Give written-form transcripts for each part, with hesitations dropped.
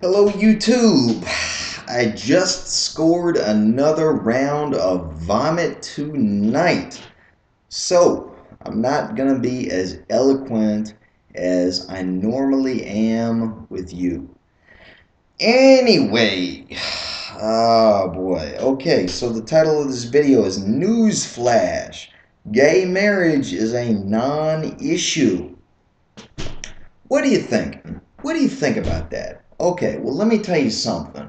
Hello YouTube! I just scored another round of vomit tonight. So, I'm not going to be as eloquent as I normally am with you. Anyway, oh boy. Okay, so the title of this video is NEWSFLASH. Gay marriage is a non-issue. What do you think? What do you think about that? Okay, well, let me tell you something.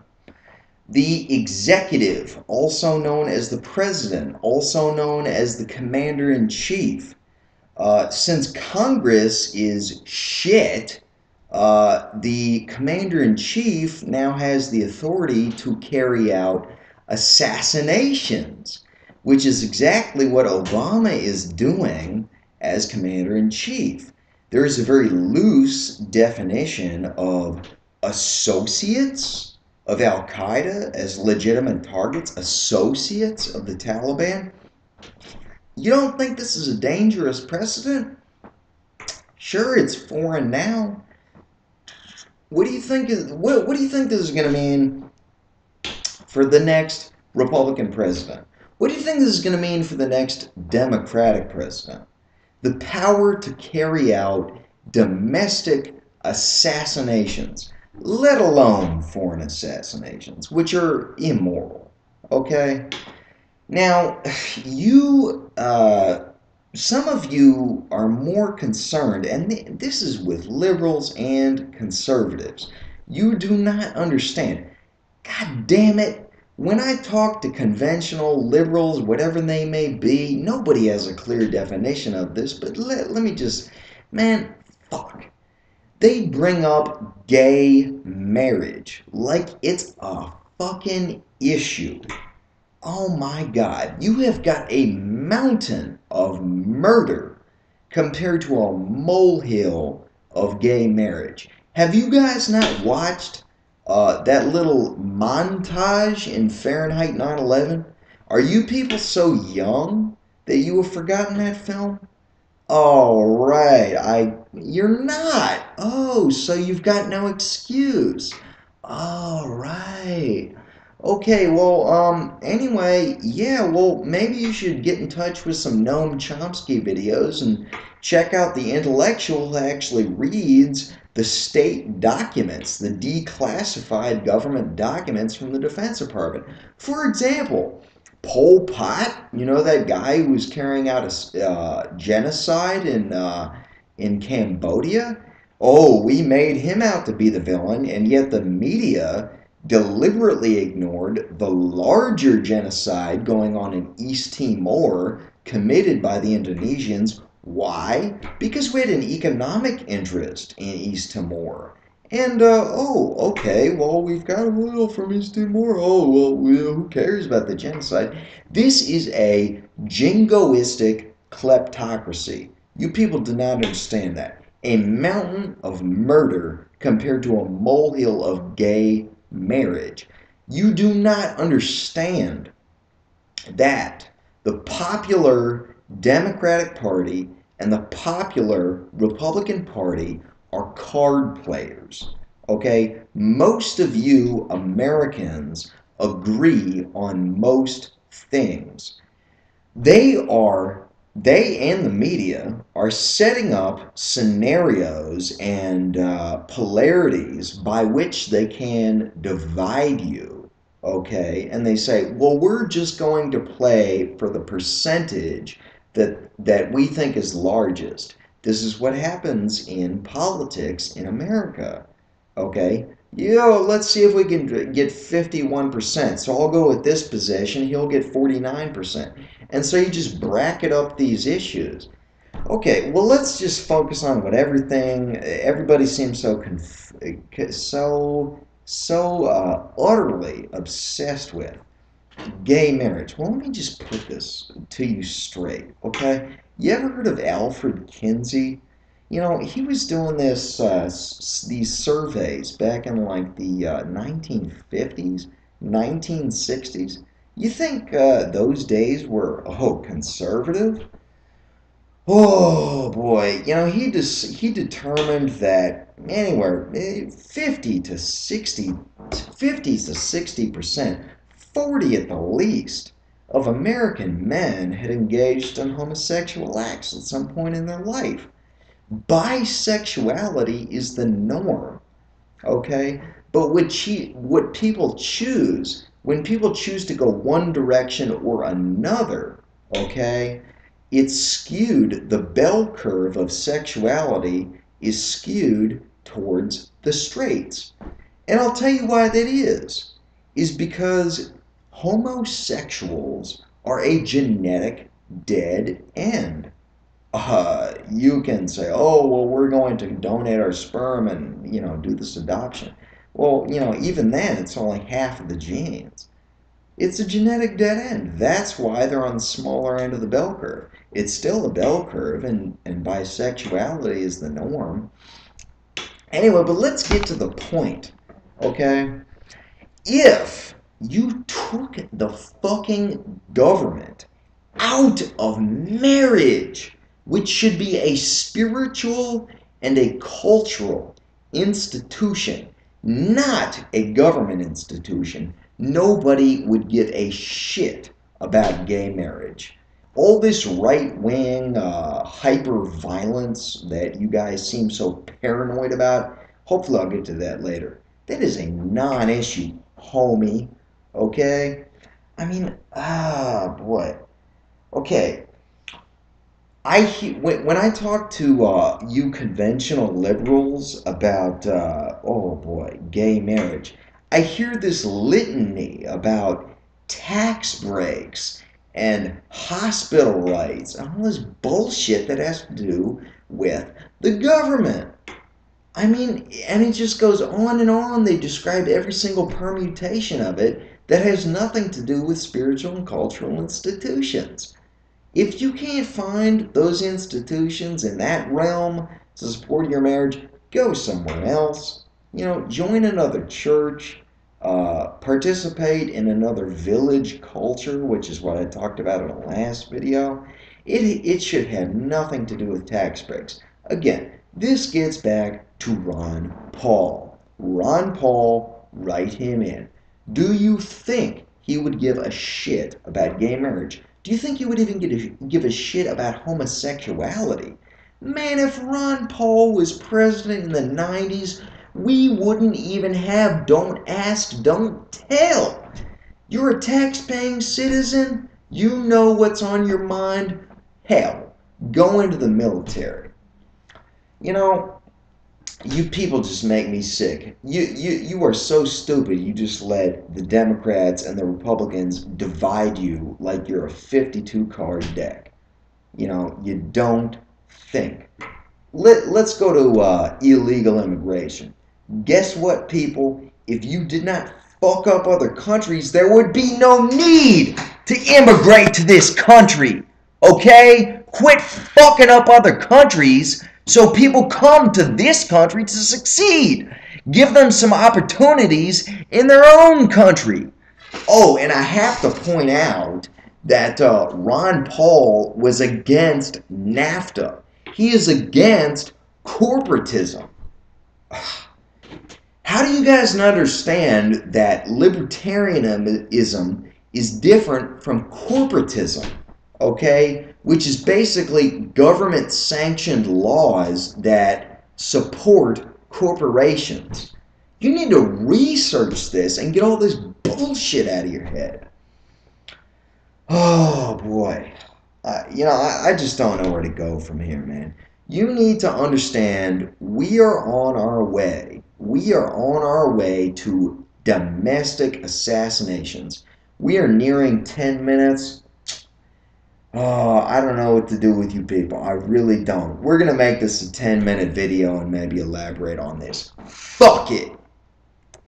The executive, also known as the president, also known as the commander-in-chief, since Congress is shit, the commander-in-chief now has the authority to carry out assassinations, which is exactly what Obama is doing as commander-in-chief. There is a very loose definition of associates of Al Qaeda as legitimate targets, associates of the Taliban. You don't think this is a dangerous precedent? Sure, it's foreign now. What do you think what do you think this is going to mean for the next Republican president? What do you think this is going to mean for the next Democratic president? The power to carry out domestic assassinations, let alone foreign assassinations, which are immoral. Okay? Now, some of you are more concerned, and this is with liberals and conservatives. You do not understand. God damn it. When I talk to conventional liberals, whatever they may be, nobody has a clear definition of this, but let me just, man, fuck. They bring up gay marriage like it's a fucking issue. Oh my God, you have got a mountain of murder compared to a molehill of gay marriage. Have you guys not watched that little montage in Fahrenheit 9/11? Are you people so young that you have forgotten that film? All right, you're not. Oh, so you've got no excuse. All right. Okay, well, anyway, yeah, well, maybe you should get in touch with some Noam Chomsky videos and check out the intellectual who actually reads the state documents, the declassified government documents from the Defense Department. For example, Pol Pot, you know that guy who was carrying out a genocide in Cambodia? Oh, we made him out to be the villain, and yet the media deliberately ignored the larger genocide going on in East Timor committed by the Indonesians. Why? Because we had an economic interest in East Timor. And, oh, okay, well, we've got a oil from East Timor. Oh, well, who cares about the genocide? This is a jingoistic kleptocracy. You people do not understand that. A mountain of murder compared to a molehill of gay marriage. You do not understand that the popular Democratic Party and the popular Republican Party are card players. Okay? Most of you Americans agree on most things. They and the media are setting up scenarios and polarities by which they can divide you, okay? And they say, well, we're just going to play for the percentage that we think is largest. This is what happens in politics in America, okay? Let's see if we can get 51%. So I'll go with this position. He'll get 49%. And so you just bracket up these issues. Okay, well, let's just focus on what everybody seems so utterly obsessed with. Gay marriage. Well, let me just put this to you straight, okay? You ever heard of Alfred Kinsey? You know, he was doing these surveys back in like the 1950s, 1960s. You think those days were, conservative? Oh boy, he determined that anywhere 50 to 60, 50 to 60%, 40 at the least, of American men had engaged in homosexual acts at some point in their life. Bisexuality is the norm, okay? But what people choose, when people choose to go one direction or another, okay, it's skewed, the bell curve of sexuality is skewed towards the straights. And I'll tell you why that is because homosexuals are a genetic dead end. You can say, oh, well, we're going to donate our sperm and, do this adoption. Well, even then, it's only half of the genes. It's a genetic dead end. That's why they're on the smaller end of the bell curve. It's still a bell curve, and bisexuality is the norm. Anyway, but let's get to the point, okay? If you took the fucking government out of marriage, which should be a spiritual and a cultural institution, not a government institution, nobody would give a shit about gay marriage. All this right wing hyper violence that you guys seem so paranoid about, hopefully I'll get to that later. That is a non issue, homie. Okay? I mean, boy. Okay, when I talk to you conventional liberals about oh boy, gay marriage, I hear this litany about tax breaks and hospital rights and all this bullshit that has to do with the government. I mean, and it just goes on and on. They describe every single permutation of it that has nothing to do with spiritual and cultural institutions. If you can't find those institutions in that realm to support your marriage, go somewhere else. Join another church, participate in another village culture, which is what I talked about in the last video. It should have nothing to do with tax breaks. Again, this gets back to Ron Paul. Ron Paul, write him in. Do you think he would give a shit about gay marriage? Do you think he would even give a shit about homosexuality? Man, if Ron Paul was president in the 90s, we wouldn't even have don't ask, don't tell. You're a tax-paying citizen. You know what's on your mind. Hell, go into the military. You know, you people just make me sick. You are so stupid. You just let the Democrats and the Republicans divide you like you're a 52 card deck. You don't think. Let's go to illegal immigration. Guess what, people? If you did not fuck up other countries, there would be no need to immigrate to this country. Okay? Quit fucking up other countries so people come to this country to succeed. Give them some opportunities in their own country. Oh, and I have to point out that Ron Paul was against NAFTA. He is against corporatism. How do you guys not understand that libertarianism is different from corporatism? Okay? Which is basically government sanctioned laws that support corporations. You need to research this and get all this bullshit out of your head. Oh boy. I just don't know where to go from here, man. You need to understand we are on our way. We are on our way to domestic assassinations. We are nearing 10 minutes. Oh, I don't know what to do with you people. I really don't. We're going to make this a 10-minute video and maybe elaborate on this. Fuck it.